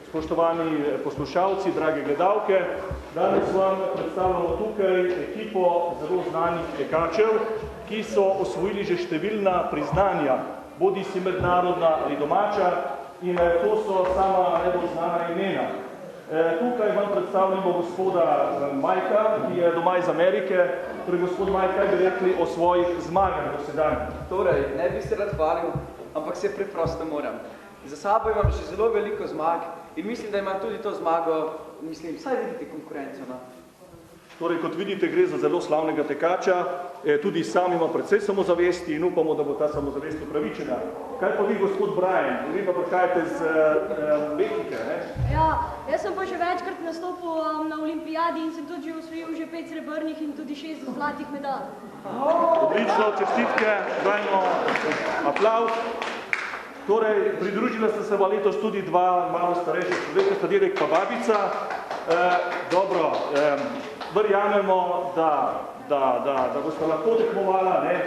Spoštovani poslušalci, drage gledalke, danes vam predstavljamo tukaj ekipo zelo znanih tekačev, ki so osvojili že številna priznanja, bodi si mednarodna ali domača, in to so sama najbolj znana imena. Tukaj vam predstavljamo gospoda Majka, ki je doma iz Amerike. Torej, gospod Majk, kaj bi rekli o svojih zmagah do sedaj? Torej, ne bi se rad hvalil, ampak se preprosto moram. Za sabo imam še zelo veliko zmag in mislim, da imam tudi to zmago, mislim, vsaj vidite konkurenco. No? Torej, kot vidite, gre za zelo slavnega tekača, tudi sam ima precej samozavesti in upamo, da bo ta samozavest upravičena. Kaj pa vi, gospod Brian? Vi pa prihajate z Mehnike, ne? Ja, jaz sem pa že večkrat nastopil na olimpijadi in sem tudi že osvojil že 5 srebrnih in tudi 6 zlatih medalj. Odlično, čestitke, dajmo aplavz. Torej, pridružila sta se pa letos tudi dva malo starejša človeka, sta dedek pa babica. Dobro, verjamemo, da boste lahko tekmovala, ne?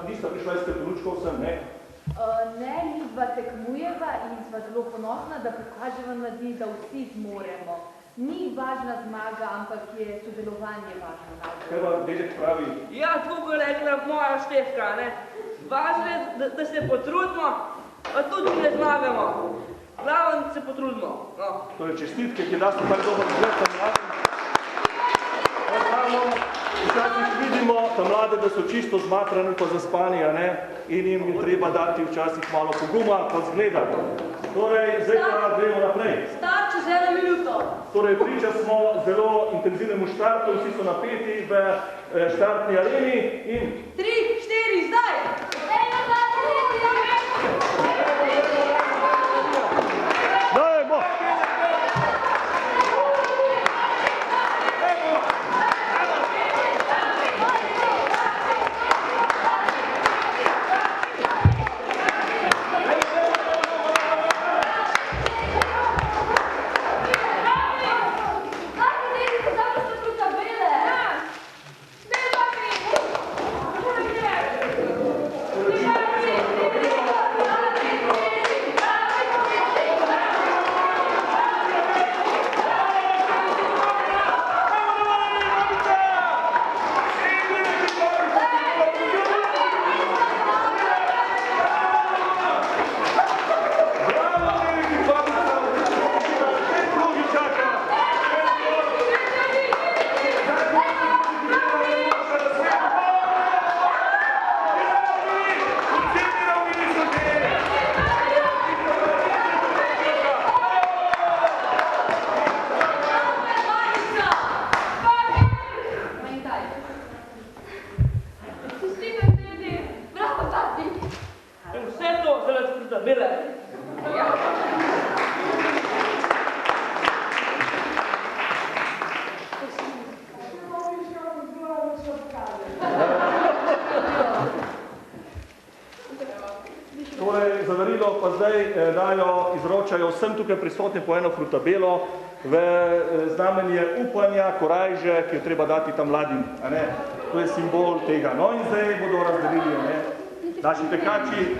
Nista prišla iz Stepenučkov sem, ne? Ne, mi dva tekmujeva in sva zelo ponosna, da pokažemo mladi, da vsi zmoremo. Ni važna zmaga, ampak je sodelovanje važno. Kaj vam dedek pravi? Ja, tako bo rekla moja Štefka, ne? Važno je, da se potrudimo, pa tudi ne zmagamo. Glavno se potrudimo. No. Torej, čestitke, ki daste tako dober zgled tam mladim. Včasih vidimo tam mlade, da so čisto zmatrani pa zaspani, a ne? In jim je treba dati včasih malo poguma, pa zgleda. Torej, zdaj pa gremo naprej. Start čez 1 minuto. Torej, priča smo zelo intenzivnemu štartu, vsi so napeti v štartni areni in... 3, 4, zdaj! Dajmo! Izročajo vsem tukaj prisotni po eno frutabelo v znamenje upanja, korajže, ki jo treba dati tam mladim. To je simbol tega. No in zdaj bodo razdelili naši tekači.